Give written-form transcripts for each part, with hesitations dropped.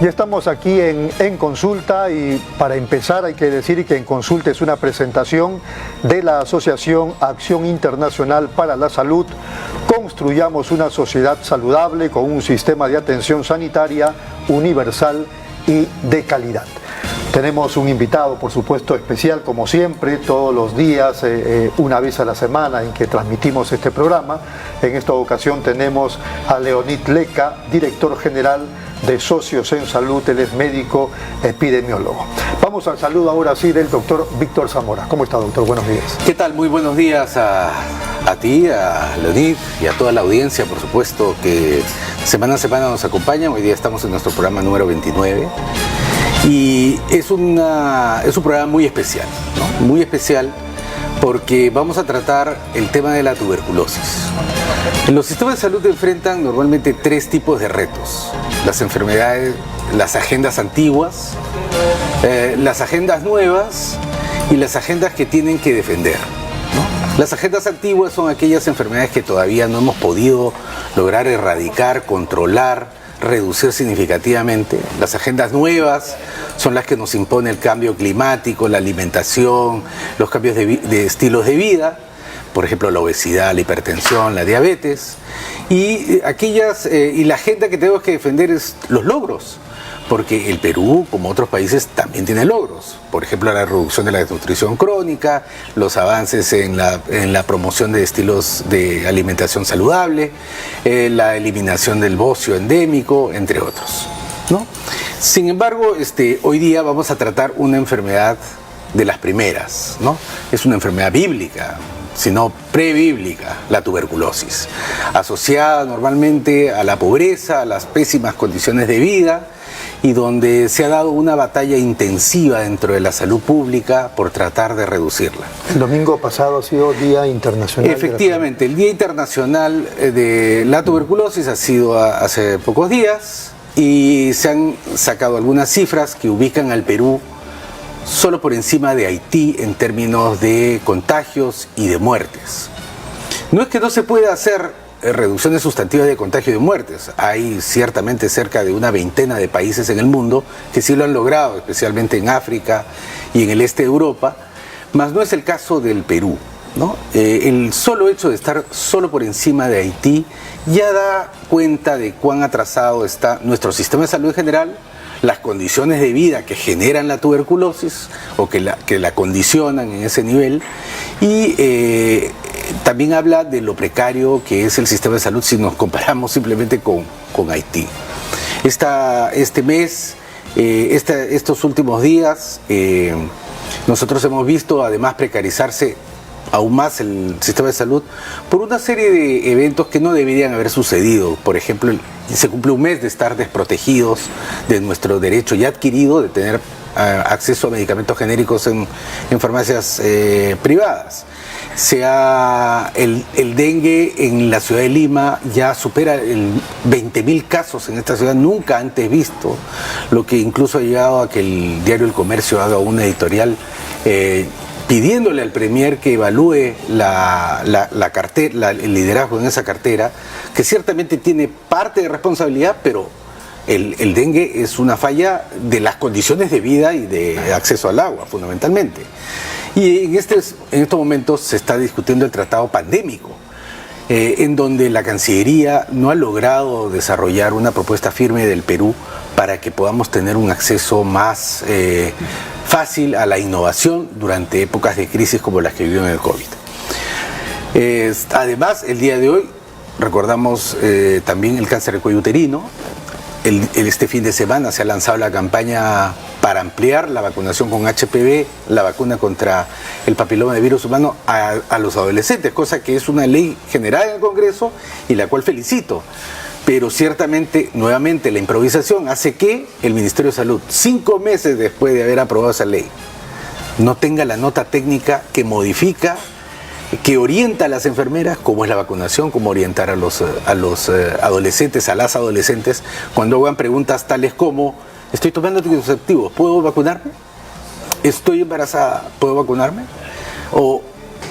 Ya estamos aquí en Consulta, y para empezar hay que decir que En Consulta es una presentación de la Asociación Acción Internacional para la Salud. Construyamos una sociedad saludable con un sistema de atención sanitaria universal y de calidad. Tenemos un invitado, por supuesto, especial, como siempre, todos los días, una vez a la semana en que transmitimos este programa. En esta ocasión tenemos a Leonid Leca, director general de Socios en Salud. Él es médico epidemiólogo. Vamos al saludo ahora sí del doctor Víctor Zamora. ¿Cómo está, doctor? Buenos días. ¿Qué tal? Muy buenos días a ti, a Leonid y a toda la audiencia, por supuesto, que semana a semana nos acompañan. Hoy día estamos en nuestro programa número 29. Y es un programa muy especial, ¿no? Muy especial porque vamos a tratar el tema de la tuberculosis. En los sistemas de salud enfrentan normalmente tres tipos de retos: las enfermedades, las agendas antiguas, las agendas nuevas y las agendas que tienen que defender, ¿no? Las agendas antiguas son aquellas enfermedades que todavía no hemos podido lograr erradicar, controlar, reducir significativamente. Las agendas nuevas son las que nos impone el cambio climático, la alimentación, los cambios de estilos de vida, por ejemplo la obesidad, la hipertensión, la diabetes, y la agenda que tenemos que defender es los logros, porque el Perú, como otros países, también tiene logros. Por ejemplo, la reducción de la desnutrición crónica, los avances en la promoción de estilos de alimentación saludable, la eliminación del bocio endémico, entre otros, ¿no? Sin embargo, hoy día vamos a tratar una enfermedad de las primeras, ¿no? Es una enfermedad bíblica, sino prebíblica, la tuberculosis, asociada normalmente a la pobreza, a las pésimas condiciones de vida, y donde se ha dado una batalla intensiva dentro de la salud pública por tratar de reducirla. El domingo pasado ha sido Día Internacional. Efectivamente, el Día Internacional de la Tuberculosis ha sido hace pocos días, y se han sacado algunas cifras que ubican al Perú solo por encima de Haití en términos de contagios y de muertes. No es que no se pueda hacer reducciones sustantivas de contagio y de muertes. Hay ciertamente cerca de una veintena de países en el mundo que sí lo han logrado, especialmente en África y en el este de Europa, mas no es el caso del Perú, ¿no? El solo hecho de estar solo por encima de Haití ya da cuenta de cuán atrasado está nuestro sistema de salud en general, las condiciones de vida que generan la tuberculosis o que la condicionan en ese nivel, y también habla de lo precario que es el sistema de salud si nos comparamos simplemente con Haití. Estos últimos días, nosotros hemos visto además precarizarse aún más el sistema de salud por una serie de eventos que no deberían haber sucedido. Por ejemplo, se cumple un mes de estar desprotegidos de nuestro derecho ya adquirido de tener acceso a medicamentos genéricos en farmacias privadas. El dengue en la ciudad de Lima ya supera 20.000 casos en esta ciudad, nunca antes visto, lo que incluso ha llegado a que el diario El Comercio haga una editorial pidiéndole al Premier que evalúe la cartera, el liderazgo en esa cartera, que ciertamente tiene parte de responsabilidad, pero el dengue es una falla de las condiciones de vida y de acceso al agua, fundamentalmente. Y en estos momentos se está discutiendo el tratado pandémico, en donde la Cancillería no ha logrado desarrollar una propuesta firme del Perú para que podamos tener un acceso más fácil a la innovación durante épocas de crisis como las que vivimos en el COVID. Además, el día de hoy recordamos también el cáncer de cuello uterino. Este fin de semana se ha lanzado la campaña para ampliar la vacunación con HPV, la vacuna contra el papiloma de virus humano a los adolescentes, cosa que es una ley general en el Congreso y la cual felicito. Pero ciertamente, nuevamente, la improvisación hace que el Ministerio de Salud, 5 meses después de haber aprobado esa ley, no tenga la nota técnica que modifica, que orienta a las enfermeras cómo es la vacunación, cómo orientar a los adolescentes, a las adolescentes, cuando hagan preguntas tales como: estoy tomando anticonceptivos, ¿puedo vacunarme? ¿Estoy embarazada, puedo vacunarme? O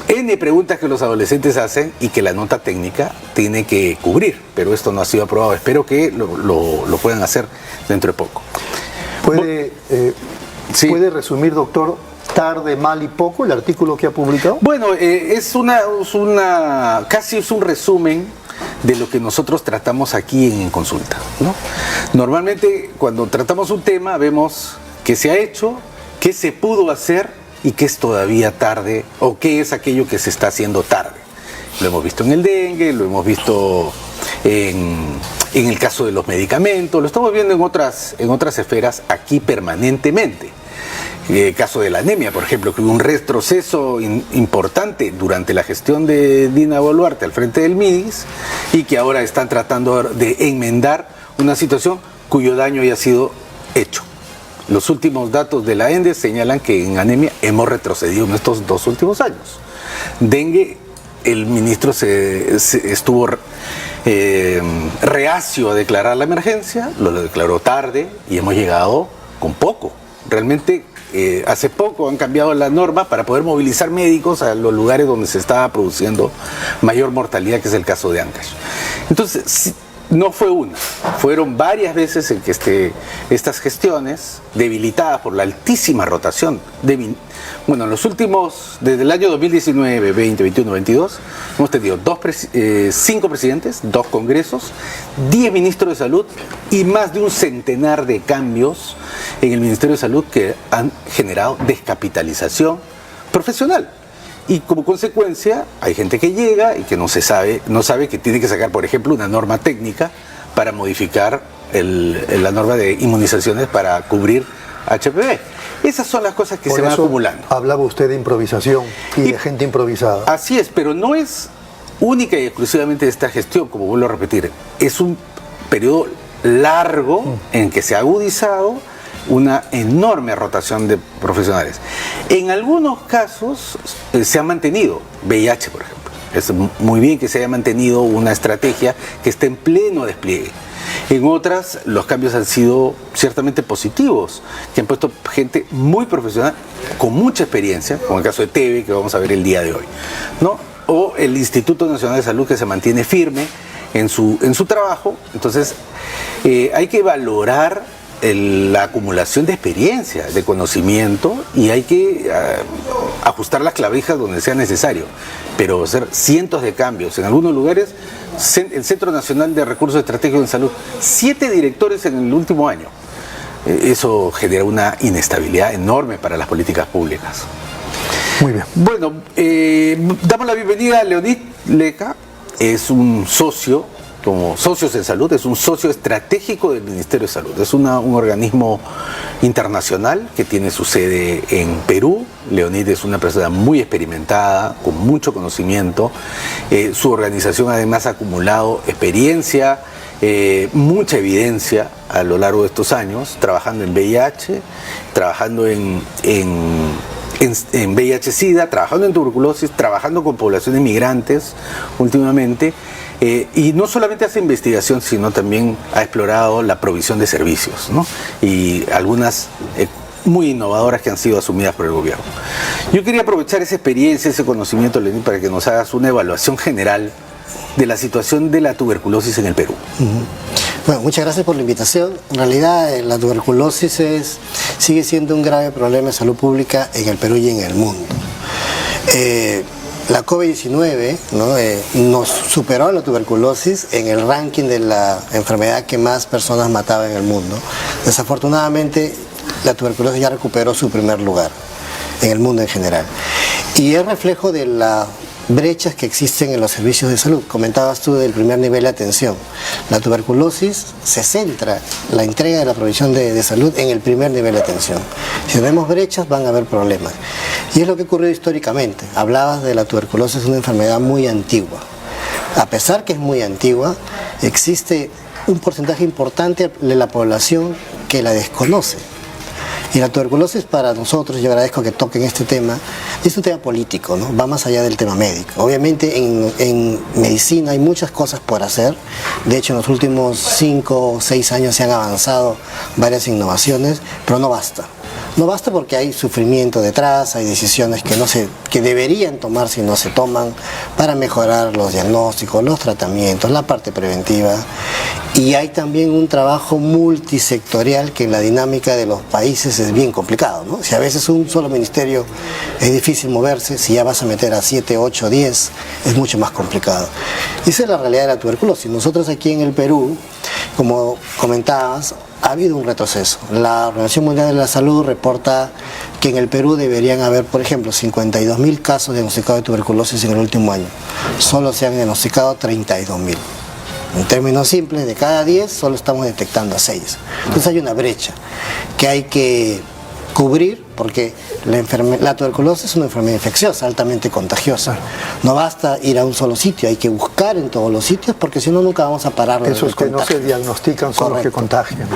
he N preguntas que los adolescentes hacen y que la nota técnica tiene que cubrir, pero esto no ha sido aprobado. Espero que lo puedan hacer dentro de poco. Sí. ¿Puede resumir, doctor, tarde, mal y poco el artículo que ha publicado? Bueno, casi es un resumen de lo que nosotros tratamos aquí en Consulta, ¿no? Normalmente cuando tratamos un tema vemos qué se ha hecho, qué se pudo hacer y qué es todavía tarde o qué es aquello que se está haciendo tarde. Lo hemos visto en el dengue, lo hemos visto en el caso de los medicamentos, lo estamos viendo en otras esferas aquí permanentemente. El caso de la anemia, por ejemplo, que hubo un retroceso importante durante la gestión de Dina Boluarte al frente del MIDIS y que ahora están tratando de enmendar una situación cuyo daño ya ha sido hecho. Los últimos datos de la ENDE señalan que en anemia hemos retrocedido en estos 2 últimos años. Dengue, el ministro estuvo reacio a declarar la emergencia, lo declaró tarde y hemos llegado con poco. Realmente hace poco han cambiado la norma para poder movilizar médicos a los lugares donde se estaba produciendo mayor mortalidad, que es el caso de Ancash. Entonces, no fue una, fueron varias veces en que estas gestiones, debilitadas por la altísima rotación, bueno, en los últimos, desde el año 2019, 20, 21, 22, hemos tenido 5 presidentes, 2 congresos, 10 ministros de salud y más de un centenar de cambios en el Ministerio de Salud que han generado descapitalización profesional. Y como consecuencia hay gente que llega y que no sabe que tiene que sacar, por ejemplo, una norma técnica para modificar la norma de inmunizaciones para cubrir HPV. Esas son las cosas que se van acumulando. Hablaba usted de improvisación y de gente improvisada. Así es, pero no es única y exclusivamente de esta gestión, como vuelvo a repetir. Es un periodo largo en que se ha agudizado una enorme rotación de profesionales. En algunos casos se ha mantenido, VIH por ejemplo. Es muy bien que se haya mantenido una estrategia que esté en pleno despliegue. En otras, los cambios han sido ciertamente positivos, que han puesto gente muy profesional, con mucha experiencia, como el caso de TEVE, que vamos a ver el día de hoy, ¿no? O el Instituto Nacional de Salud, que se mantiene firme en su trabajo. Entonces, hay que valorar la acumulación de experiencia, de conocimiento, y hay que ajustar las clavijas donde sea necesario, pero hacer cientos de cambios. En algunos lugares, el Centro Nacional de Recursos Estratégicos en Salud, 7 directores en el último año. Eso genera una inestabilidad enorme para las políticas públicas. Muy bien. Bueno, damos la bienvenida a Leonid Leca, es un socio, como Socios en Salud, es un socio estratégico del Ministerio de Salud. Es un organismo internacional que tiene su sede en Perú. Leonid es una persona muy experimentada, con mucho conocimiento. Su organización además ha acumulado experiencia, mucha evidencia a lo largo de estos años, trabajando en VIH, trabajando en VIH-Sida, trabajando en tuberculosis, trabajando con poblaciones migrantes últimamente. Y no solamente hace investigación, sino también ha explorado la provisión de servicios, ¿no? Y algunas muy innovadoras que han sido asumidas por el gobierno. Yo quería aprovechar esa experiencia, ese conocimiento, Lenín, para que nos hagas una evaluación general de la situación de la tuberculosis en el Perú. Bueno, muchas gracias por la invitación. En realidad, la tuberculosis sigue siendo un grave problema de salud pública en el Perú y en el mundo. La COVID-19, ¿no? Nos superó a la tuberculosis en el ranking de la enfermedad que más personas mataba en el mundo. Desafortunadamente, la tuberculosis ya recuperó su primer lugar en el mundo en general. Y es reflejo de las brechas que existen en los servicios de salud. Comentabas tú del primer nivel de atención. La tuberculosis se centra, la entrega de la provisión de salud en el primer nivel de atención. Si tenemos brechas van a haber problemas. Y es lo que ocurrió históricamente. Hablabas de la tuberculosis, una enfermedad muy antigua. A pesar que es muy antigua, existe un porcentaje importante de la población que la desconoce. Y la tuberculosis para nosotros, yo agradezco que toquen este tema, es un tema político, ¿no? Va más allá del tema médico. Obviamente en medicina hay muchas cosas por hacer. De hecho, en los últimos 5 o 6 años se han avanzado varias innovaciones, pero no basta. No basta porque hay sufrimiento detrás, hay decisiones que deberían tomarse y no se toman para mejorar los diagnósticos, los tratamientos, la parte preventiva. Y hay también un trabajo multisectorial que en la dinámica de los países es bien complicado, ¿no? Si a veces un solo ministerio es difícil moverse, si ya vas a meter a 7, 8, 10, es mucho más complicado. Esa es la realidad de la tuberculosis. Nosotros aquí en el Perú, como comentabas, ha habido un retroceso. La Organización Mundial de la Salud reporta que en el Perú deberían haber, por ejemplo, 52.000 casos diagnosticados de tuberculosis en el último año. Solo se han diagnosticado 32.000. En términos simples, de cada 10 solo estamos detectando a 6. Entonces hay una brecha que hay que cubrir, porque la tuberculosis es una enfermedad infecciosa, altamente contagiosa. No basta ir a un solo sitio, hay que buscar en todos los sitios, porque si no nunca vamos a parar. Esos que no se diagnostican son los que contagian.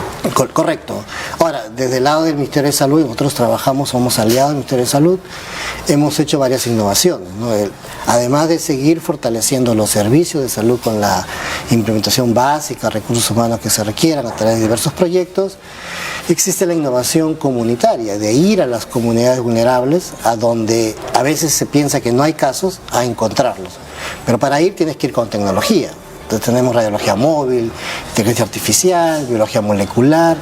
Correcto. Ahora, desde el lado del Ministerio de Salud, nosotros trabajamos, somos aliados del Ministerio de Salud, hemos hecho varias innovaciones, ¿no? Además de seguir fortaleciendo los servicios de salud con la implementación básica, recursos humanos que se requieran a través de diversos proyectos, existe la innovación comunitaria, de ir a las comunidades vulnerables, a donde a veces se piensa que no hay casos, a encontrarlos. Pero para ir tienes que ir con tecnología. Entonces tenemos radiología móvil, inteligencia artificial, biología molecular,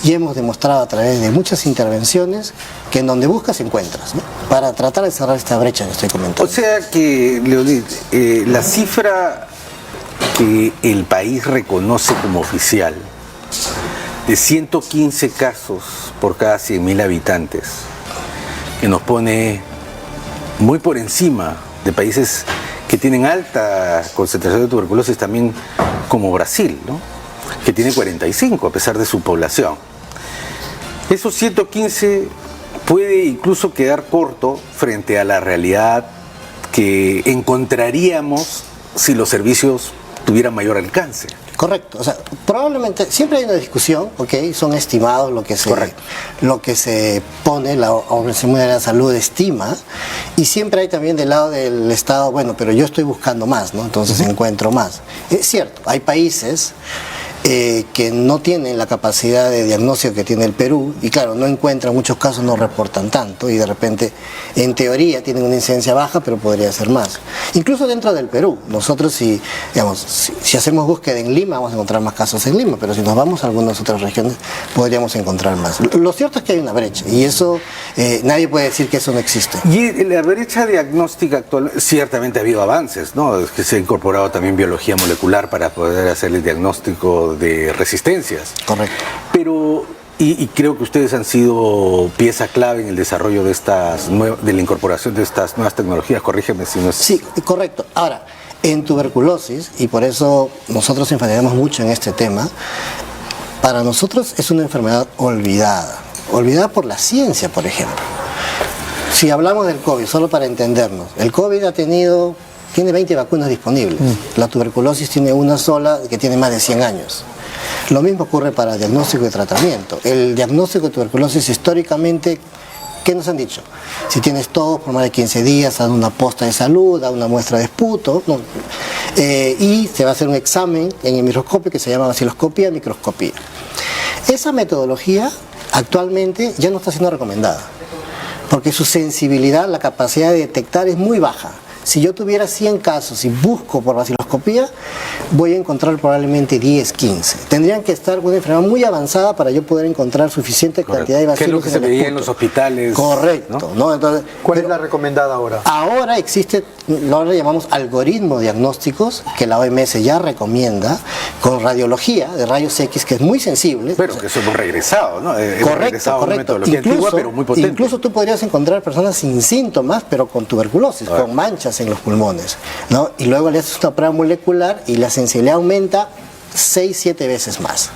y hemos demostrado a través de muchas intervenciones que en donde buscas encuentras, ¿no? Para tratar de cerrar esta brecha que estoy comentando. O sea que, Leonid, la cifra que el país reconoce como oficial de 115 casos por cada 100.000 habitantes, que nos pone muy por encima de países que tienen alta concentración de tuberculosis también, como Brasil, ¿no? Que tiene 45 a pesar de su población. Esos 115 puede incluso quedar corto frente a la realidad que encontraríamos si los servicios tuvieran mayor alcance. Correcto, o sea, probablemente siempre hay una discusión, ¿ok? Son estimados lo que se pone, la Organización Mundial de la Salud estima, y siempre hay también del lado del Estado, bueno, pero yo estoy buscando más, ¿no? Entonces encuentro más. Es cierto, hay países que no tienen la capacidad de diagnóstico que tiene el Perú, y claro, no encuentran muchos casos, no reportan tanto, y de repente, en teoría, tienen una incidencia baja, pero podría ser más. Incluso dentro del Perú, nosotros si hacemos búsqueda en Lima, vamos a encontrar más casos en Lima, pero si nos vamos a algunas otras regiones, podríamos encontrar más. Lo cierto es que hay una brecha, y eso, nadie puede decir que eso no existe. Y la brecha diagnóstica actual, ciertamente ha habido avances, ¿no? Es que se ha incorporado también biología molecular para poder hacer el diagnóstico de resistencias. Correcto. Pero, y creo que ustedes han sido pieza clave en el desarrollo de de la incorporación de estas nuevas tecnologías, corrígeme si no es... Sí, correcto. Ahora, en tuberculosis, y por eso nosotros enfatizamos mucho en este tema, para nosotros es una enfermedad olvidada por la ciencia, por ejemplo. Si hablamos del COVID, solo para entendernos, el COVID tiene 20 vacunas disponibles. La tuberculosis tiene una sola que tiene más de 100 años. Lo mismo ocurre para diagnóstico y tratamiento. El diagnóstico de tuberculosis históricamente, ¿qué nos han dicho? Si tienes tos por más de 15 días, haz una posta de salud, haz una muestra de esputo, ¿no? Y se va a hacer un examen en el microscopio que se llama vaciloscopía, microscopía. Esa metodología actualmente ya no está siendo recomendada, porque su sensibilidad, la capacidad de detectar es muy baja. Si yo tuviera 100 casos y busco por vaciloscopía, voy a encontrar probablemente 10, 15. Tendrían que estar con una enfermedad muy avanzada para yo poder encontrar suficiente cantidad de vacilos. ¿Qué es lo que se veía en los hospitales? Correcto, ¿no? Entonces, ¿cuál es la recomendada ahora? Ahora existe, lo llamamos algoritmos diagnósticos, que la OMS ya recomienda, con radiología de rayos X, que es muy sensible. Pero que eso hemos regresado, ¿no? Correcto. Una metodología antigua, pero muy potente. Incluso tú podrías encontrar personas sin síntomas, pero con tuberculosis, con manchas en los pulmones, ¿no? Y luego le haces una prueba molecular y la sensibilidad aumenta 6-7 veces más.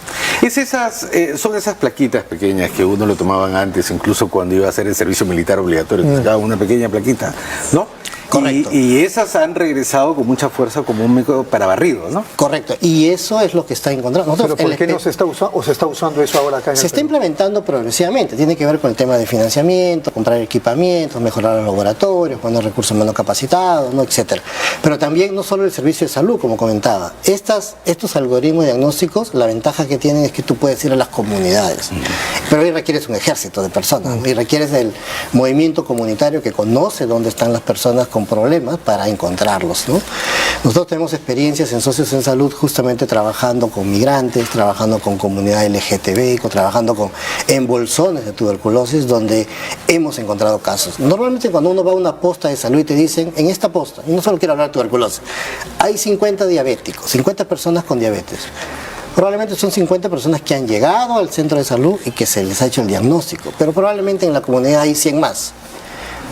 Son esas plaquitas pequeñas que uno lo tomaban antes, incluso cuando iba a hacer el servicio militar obligatorio, te daba una pequeña plaquita, ¿no? Correcto. Y esas han regresado con mucha fuerza como un método para barrido, ¿no? Correcto, y eso es lo que está encontrando. Pero ¿por qué no se está usando, o se está usando eso ahora acá en Se el está Perú? implementando progresivamente, tiene que ver con el tema de financiamiento, comprar equipamientos, mejorar los laboratorios, poner recursos menos capacitados, ¿no? Etcétera. Pero también no solo el servicio de salud, como comentaba. Estos algoritmos diagnósticos, la ventaja que tienen es que tú puedes ir a las comunidades. Pero ahí requieres un ejército de personas, ¿no? Y requieres del movimiento comunitario que conoce dónde están las personas con problemas para encontrarlos, ¿no? Nosotros tenemos experiencias en Socios en Salud justamente trabajando con migrantes, trabajando con comunidad LGTB, trabajando en bolsones de tuberculosis donde hemos encontrado casos. Normalmente cuando uno va a una posta de salud y te dicen, en esta posta, y no solo quiero hablar de tuberculosis, hay 50 diabéticos, 50 personas con diabetes. Probablemente son 50 personas que han llegado al centro de salud y que se les ha hecho el diagnóstico, pero probablemente en la comunidad hay 100 más.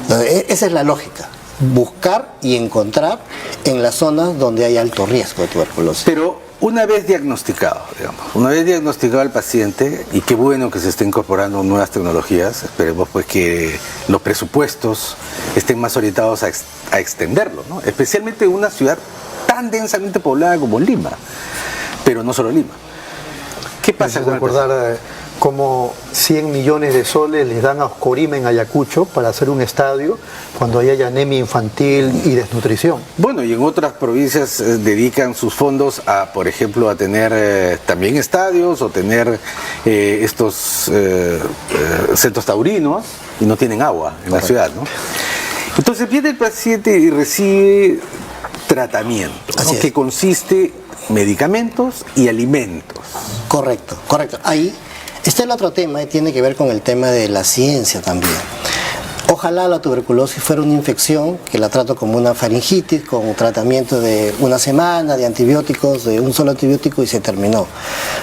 Entonces, esa es la lógica, buscar y encontrar en las zonas donde hay alto riesgo de tuberculosis. Pero una vez diagnosticado, digamos, una vez diagnosticado al paciente, y qué bueno que se estén incorporando nuevas tecnologías, esperemos pues que los presupuestos estén más orientados a extenderlo, ¿no? Especialmente en una ciudad tan densamente poblada como Lima, pero no solo Lima. ¿Qué pasa Me con hace recordar cómo 100 millones de soles les dan a Oscorima en Ayacucho para hacer un estadio cuando ahí hay anemia infantil y desnutrición? Bueno, y en otras provincias dedican sus fondos a, por ejemplo, a tener también estadios o tener estos centros taurinos y no tienen agua en la ciudad, ¿no? Entonces viene el paciente y recibe tratamiento, ¿no? Que consiste en medicamentos y alimentos. Correcto, correcto. Ahí está el otro tema y tiene que ver con el tema de la ciencia también. Ojalá la tuberculosis fuera una infección que la trato como una faringitis, con un tratamiento de una semana, de antibióticos, de un solo antibiótico y se terminó.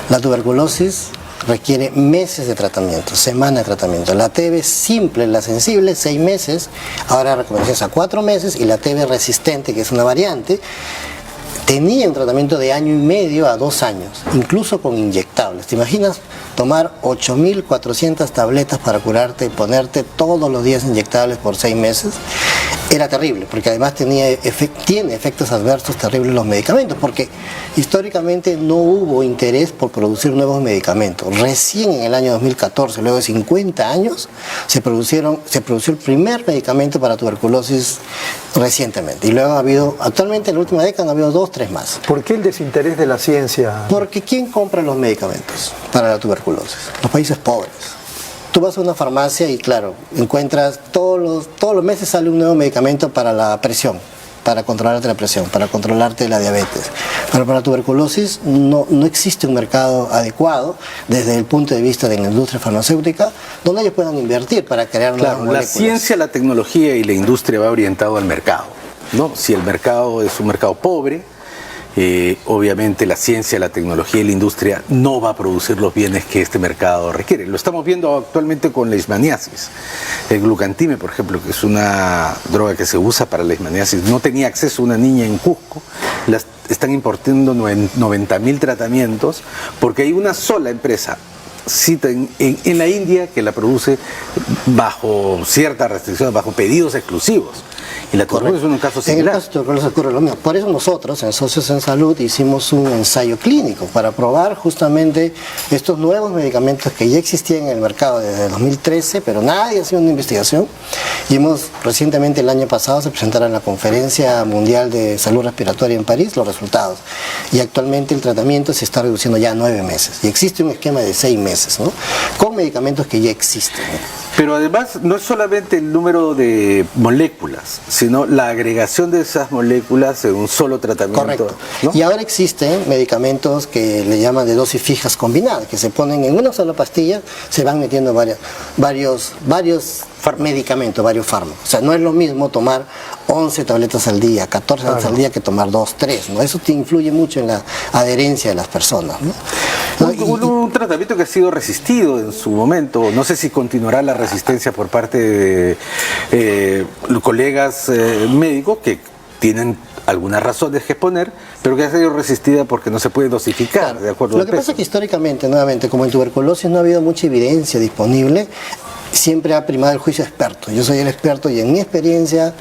La tuberculosis requiere meses de tratamiento, semana de tratamiento. La TB simple, la sensible, 6 meses, ahora recomendaciones a 4 meses, y la TB resistente, que es una variante, tenía un tratamiento de 1 año y medio a 2 años, incluso con inyectables. ¿Te imaginas tomar 8.400 tabletas para curarte y ponerte todos los días inyectables por 6 meses? Era terrible, porque además tiene efectos adversos terribles los medicamentos, porque históricamente no hubo interés por producir nuevos medicamentos. Recién en el año 2014, luego de 50 años, se produció el primer medicamento para tuberculosis recientemente. Y luego actualmente en la última década ha habido 2, 3 más. ¿Por qué el desinterés de la ciencia? Porque ¿quién compra los medicamentos para la tuberculosis? Los países pobres. Tú vas a una farmacia y claro, encuentras todos los meses sale un nuevo medicamento para la presión, para controlarte la presión, para controlarte la diabetes. Pero para la tuberculosis no existe un mercado adecuado desde el punto de vista de la industria farmacéutica donde ellos puedan invertir para crear nuevas moléculas. La ciencia, la tecnología y la industria va orientado al mercado, ¿no? Si el mercado es un mercado pobre, obviamente la ciencia, la tecnología y la industria no va a producir los bienes que este mercado requiere. Lo estamos viendo actualmente con la leishmaniasis. El glucantime, por ejemplo, que es una droga que se usa para la leishmaniasis, no tenía acceso una niña en Cusco. Están importando 90.000 tratamientos porque hay una sola empresa en la India que la produce bajo ciertas restricciones, bajo pedidos exclusivos. Y la tuberculosis es un caso similar. En el caso de tuberculosis ocurre lo mismo. Por eso nosotros, en Socios en Salud, hicimos un ensayo clínico para probar justamente estos nuevos medicamentos que ya existían en el mercado desde 2013, pero nadie hacía una investigación. Y recientemente el año pasado se presentaron en la Conferencia Mundial de Salud Respiratoria en París los resultados. Y actualmente el tratamiento se está reduciendo ya a 9 meses. Y existe un esquema de 6 meses, ¿no? Con medicamentos que ya existen, ¿no? Pero además no es solamente el número de moléculas, sino la agregación de esas moléculas en un solo tratamiento. Correcto. ¿No? Y ahora existen medicamentos que le llaman de dosis fijas combinadas, que se ponen en una sola pastilla, se van metiendo varios medicamentos, varios fármacos. O sea, no es lo mismo tomar 11 tabletas al día, 14 tabletas al día que tomar 2, 3, ¿no? Eso te influye mucho en la adherencia de las personas, ¿no? Un tratamiento que ha sido resistido en su momento, no sé si continuará la resistencia por parte de colegas médicos que tienen algunas razones que exponer, pero que ha sido resistida porque no se puede dosificar, claro, de acuerdo al al peso. Lo que peso. pasa es que históricamente, nuevamente, como en tuberculosis no ha habido mucha evidencia disponible, siempre ha primado el juicio experto. Yo soy el experto y en mi experiencia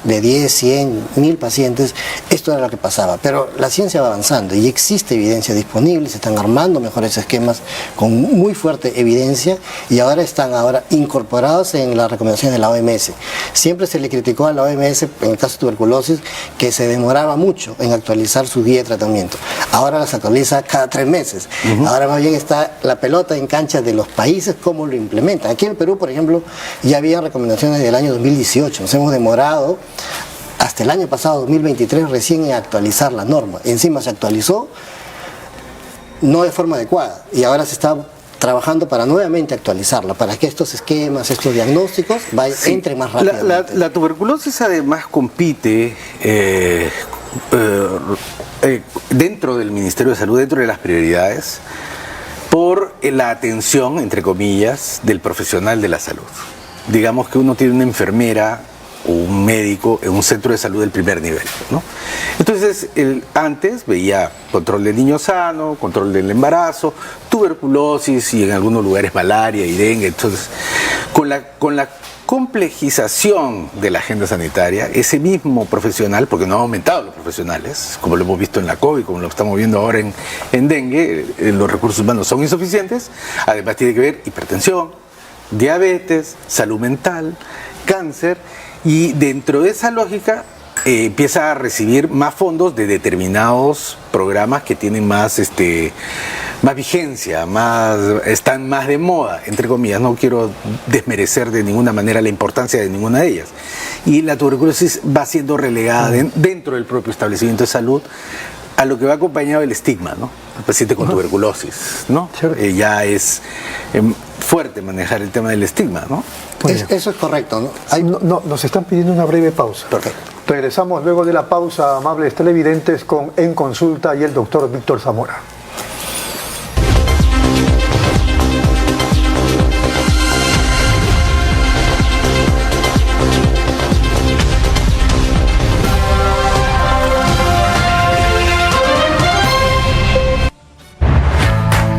de 10, 100, 1000 pacientes, esto era lo que pasaba. Pero la ciencia va avanzando y existe evidencia disponible, se están armando mejores esquemas con muy fuerte evidencia y ahora están incorporados en las recomendaciones de la OMS. Siempre se le criticó a la OMS, en el caso de tuberculosis, que se demoraba mucho en actualizar su guía de tratamiento. Ahora las actualiza cada 3 meses. Ahora más bien está la pelota en cancha de los países, cómo lo implementan. Aquí en Perú, por ejemplo, ya había recomendaciones del año 2018. Nos hemos demorado hasta el año pasado, 2023, recién en actualizar la norma. Encima se actualizó no de forma adecuada y ahora se está trabajando para nuevamente actualizarla, para que estos esquemas, estos diagnósticos entren más rápidamente. La tuberculosis además compite dentro del Ministerio de Salud, dentro de las prioridades, por la atención, entre comillas, del profesional de la salud. Digamos que uno tiene una enfermera o un médico en un centro de salud del primer nivel, ¿no? Entonces, antes veía control del niño sano, control del embarazo, tuberculosis y en algunos lugares malaria y dengue. Entonces, con la complejización de la agenda sanitaria, ese mismo profesional, porque no han aumentado los profesionales, como lo hemos visto en la COVID, como lo estamos viendo ahora en dengue, los recursos humanos son insuficientes, además tiene que ver hipertensión, diabetes, salud mental, cáncer, y dentro de esa lógica empieza a recibir más fondos de determinados programas que tienen más vigencia, están más de moda, entre comillas. No quiero desmerecer de ninguna manera la importancia de ninguna de ellas. Y la tuberculosis va siendo relegada dentro del propio establecimiento de salud a lo que va acompañado el estigma, ¿no? El paciente con tuberculosis, ¿no? Ya es fuerte manejar el tema del estigma, ¿no? Eso es correcto, ¿no? Nos están pidiendo una breve pausa. Perfecto. Regresamos luego de la pausa, amables televidentes, con En Consulta y el doctor Víctor Zamora.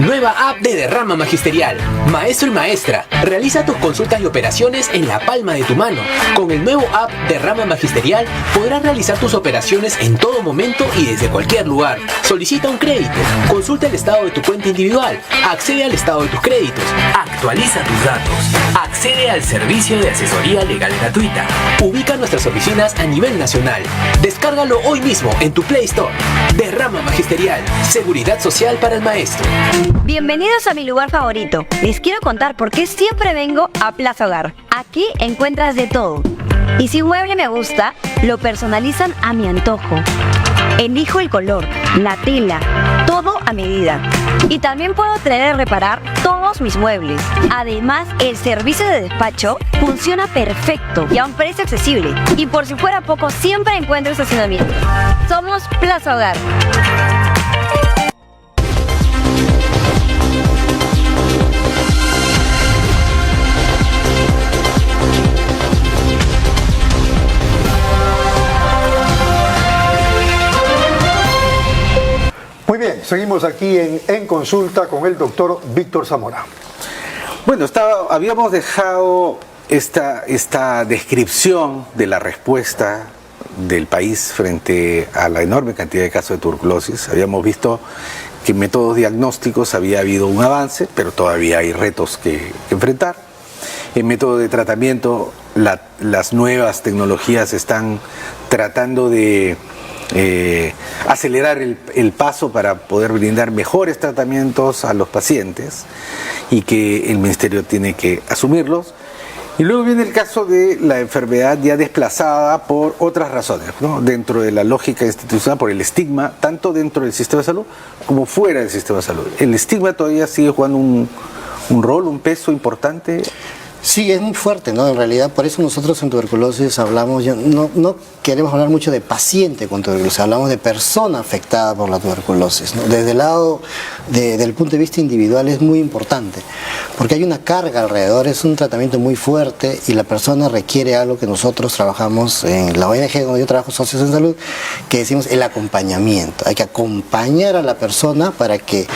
Nueva app de Derrama Magisterial. Maestro y maestra, realiza tus consultas y operaciones en la palma de tu mano. Con el nuevo app Derrama Magisterial podrás realizar tus operaciones en todo momento y desde cualquier lugar. Solicita un crédito, consulta el estado de tu cuenta individual, accede al estado de tus créditos, actualiza tus datos, accede al servicio de asesoría legal gratuita, ubica nuestras oficinas a nivel nacional. Descárgalo hoy mismo en tu Play Store. Derrama Magisterial, seguridad social para el maestro. Bienvenidos a mi lugar favorito. Les quiero contar por qué siempre vengo a Plaza Hogar. Aquí encuentras de todo. Y si un mueble me gusta, lo personalizan a mi antojo. Elijo el color, la tela, todo a medida. Y también puedo traer a reparar todos mis muebles. Además, el servicio de despacho funciona perfecto y a un precio accesible. Y por si fuera poco, siempre encuentro estacionamiento. Somos Plaza Hogar. Muy bien, seguimos aquí en Consulta con el doctor Víctor Zamora. Bueno, habíamos dejado esta descripción de la respuesta del país frente a la enorme cantidad de casos de tuberculosis. Habíamos visto que en métodos diagnósticos había habido un avance, pero todavía hay retos que enfrentar. En método de tratamiento, las nuevas tecnologías están tratando de acelerar el paso para poder brindar mejores tratamientos a los pacientes y que el Ministerio tiene que asumirlos. Y luego viene el caso de la enfermedad ya desplazada por otras razones, ¿no? Dentro de la lógica institucional, por el estigma, tanto dentro del sistema de salud como fuera del sistema de salud. ¿El estigma todavía sigue jugando un rol, un peso importante? Sí, es muy fuerte, ¿no? En realidad, por eso nosotros en tuberculosis hablamos, no queremos hablar mucho de paciente con tuberculosis, hablamos de persona afectada por la tuberculosis, ¿no? Desde el lado, del punto de vista individual es muy importante, porque hay una carga alrededor, es un tratamiento muy fuerte y la persona requiere algo que nosotros trabajamos en la ONG donde yo trabajo, Socios en Salud, que decimos el acompañamiento. Hay que acompañar a la persona para que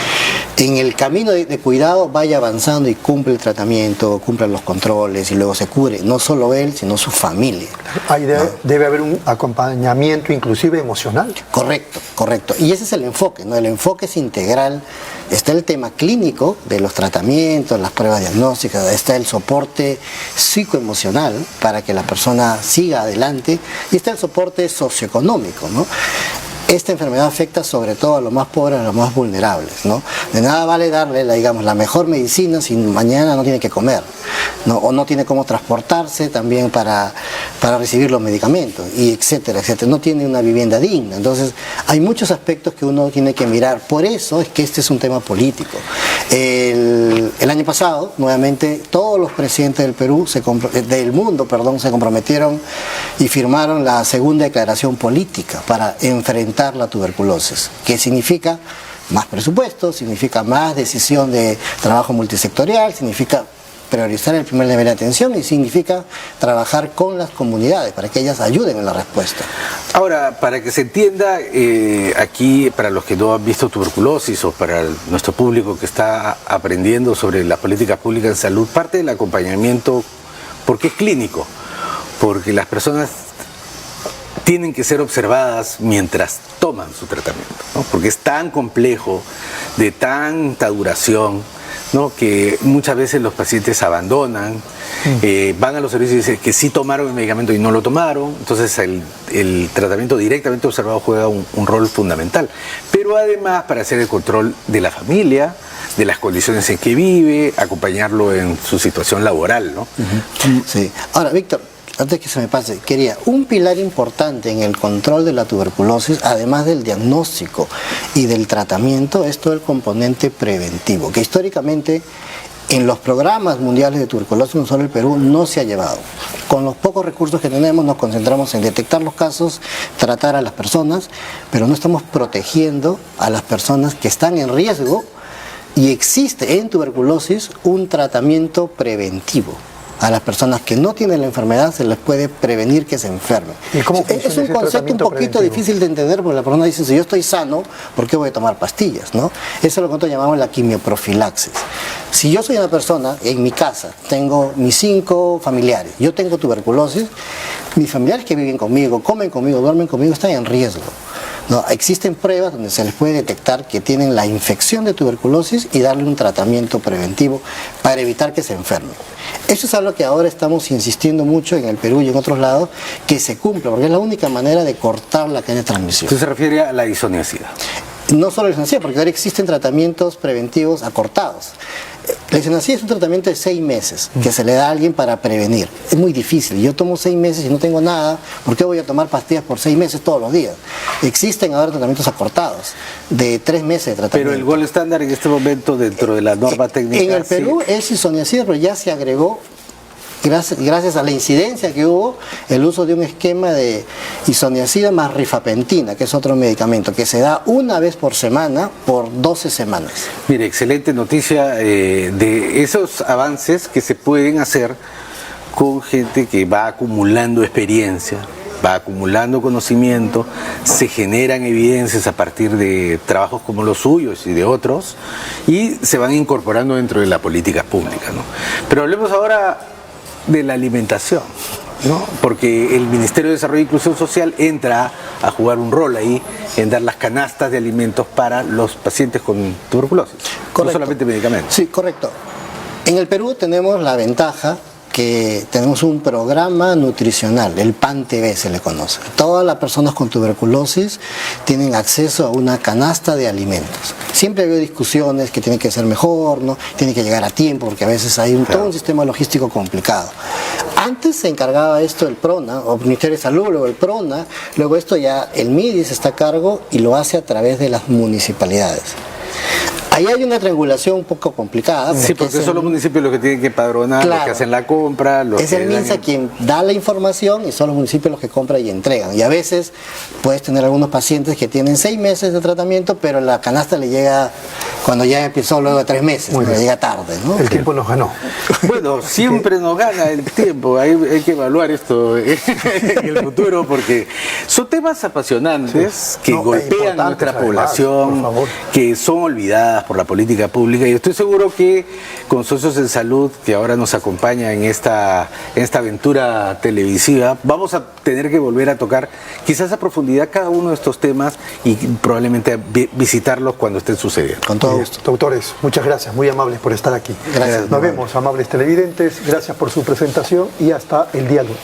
en el camino de cuidado vaya avanzando y cumpla el tratamiento, cumpla los controles controles y luego se cure, no solo él, sino su familia. Ahí debe haber un acompañamiento inclusive emocional. Correcto, correcto. Y ese es el enfoque, ¿no? El enfoque es integral. Está el tema clínico de los tratamientos, las pruebas diagnósticas, está el soporte psicoemocional para que la persona siga adelante y está el soporte socioeconómico, ¿no? Esta enfermedad afecta sobre todo a los más pobres, a los más vulnerables, ¿no? De nada vale darle, la mejor medicina si mañana no tiene que comer, ¿no? O no tiene cómo transportarse también para recibir los medicamentos, y etcétera, etcétera. No tiene una vivienda digna. Entonces, hay muchos aspectos que uno tiene que mirar. Por eso es que este es un tema político. El año pasado, nuevamente, todos los presidentes del mundo se comprometieron y firmaron la segunda declaración política para enfrentar la tuberculosis, que significa más presupuesto, significa más decisión de trabajo multisectorial, significa priorizar el primer nivel de atención y significa trabajar con las comunidades para que ellas ayuden en la respuesta. Ahora, para que se entienda, aquí para los que no han visto tuberculosis o para nuestro público que está aprendiendo sobre las políticas públicas en salud, parte del acompañamiento, porque es clínico, porque las personas tienen que ser observadas mientras toman su tratamiento, ¿no? Porque es tan complejo, de tanta duración, ¿no? Que muchas veces los pacientes abandonan, van a los servicios y dicen que sí tomaron el medicamento y no lo tomaron. Entonces el tratamiento directamente observado juega un rol fundamental. Pero además para hacer el control de la familia, de las condiciones en que vive, acompañarlo en su situación laboral, ¿no? Sí. Ahora, Víctor, antes que se me pase, un pilar importante en el control de la tuberculosis, además del diagnóstico y del tratamiento, es todo el componente preventivo, que históricamente en los programas mundiales de tuberculosis, no solo el Perú, no se ha llevado. Con los pocos recursos que tenemos nos concentramos en detectar los casos, tratar a las personas, pero no estamos protegiendo a las personas que están en riesgo, y existe en tuberculosis un tratamiento preventivo. A las personas que no tienen la enfermedad se les puede prevenir que se enfermen. ¿Y cómo es un concepto un poquito difícil de entender, porque la persona dice, si yo estoy sano, ¿por qué voy a tomar pastillas? ¿No? Eso es lo que nosotros llamamos la quimioprofilaxis. Si yo soy una persona, en mi casa, tengo mis 5 familiares, yo tengo tuberculosis, mis familiares que viven conmigo, comen conmigo, duermen conmigo, están en riesgo. No, existen pruebas donde se les puede detectar que tienen la infección de tuberculosis y darle un tratamiento preventivo para evitar que se enfermen. Eso es algo que ahora estamos insistiendo mucho en el Perú y en otros lados, que se cumpla, porque es la única manera de cortar la cadena de transmisión. Usted se refiere a la isoniazida. No solo la isoniazida, porque ahora existen tratamientos preventivos acortados. La isoniazida es un tratamiento de 6 meses que se le da a alguien para prevenir. Es muy difícil. Yo tomo 6 meses y no tengo nada. ¿Por qué voy a tomar pastillas por 6 meses todos los días? Existen ahora tratamientos acortados de 3 meses de tratamiento. Pero el gol estándar en este momento dentro de la norma técnica... En el Perú es isoniazida, pero ya se agregó, gracias a la incidencia que hubo, el uso de un esquema de isoniazida más rifapentina, que es otro medicamento, que se da una vez por semana por 12 semanas. Mire, excelente noticia de esos avances que se pueden hacer con gente que va acumulando experiencia, va acumulando conocimiento, se generan evidencias a partir de trabajos como los suyos y de otros, y se van incorporando dentro de la política pública, ¿no? Pero hablemos ahora de la alimentación, ¿no? Porque el Ministerio de Desarrollo e Inclusión Social entra a jugar un rol ahí en dar las canastas de alimentos para los pacientes con tuberculosis, Correcto. no solamente medicamentos. Sí, correcto. En el Perú tenemos la ventaja que tenemos un programa nutricional, el PAN-TV se le conoce. Todas las personas con tuberculosis tienen acceso a una canasta de alimentos. Siempre ha habido discusiones que tiene que ser mejor, ¿no? Tiene que llegar a tiempo, porque a veces hay todo un sistema logístico complicado. Antes se encargaba esto el PRONA, o Ministerio de Salud, luego el PRONA, luego esto ya el MIDIS está a cargo y lo hace a través de las municipalidades. Ahí hay una triangulación un poco complicada. Sí, porque son los municipios los que tienen que empadronar, claro, los que hacen la compra. Es el MINSA quien da la información y son los municipios los que compran y entregan. Y a veces puedes tener algunos pacientes que tienen 6 meses de tratamiento, pero la canasta le llega cuando ya empezó luego de 3 meses, Muy pero bien. llega tarde, ¿no? El tiempo nos ganó. Bueno, siempre nos gana el tiempo, hay que evaluar esto en el futuro porque son temas apasionantes que No, golpean importantes, nuestra además, población, por favor. que son olvidadas por la política pública y estoy seguro que con Socios en Salud, que ahora nos acompaña en esta aventura televisiva, vamos a tener que volver a tocar quizás a profundidad cada uno de estos temas y probablemente visitarlos cuando estén sucediendo. Con todo Bien, gusto. doctores, muchas gracias, muy amables por estar aquí. Gracias. Nos vemos, amables televidentes, gracias por su presentación y hasta el día lunes.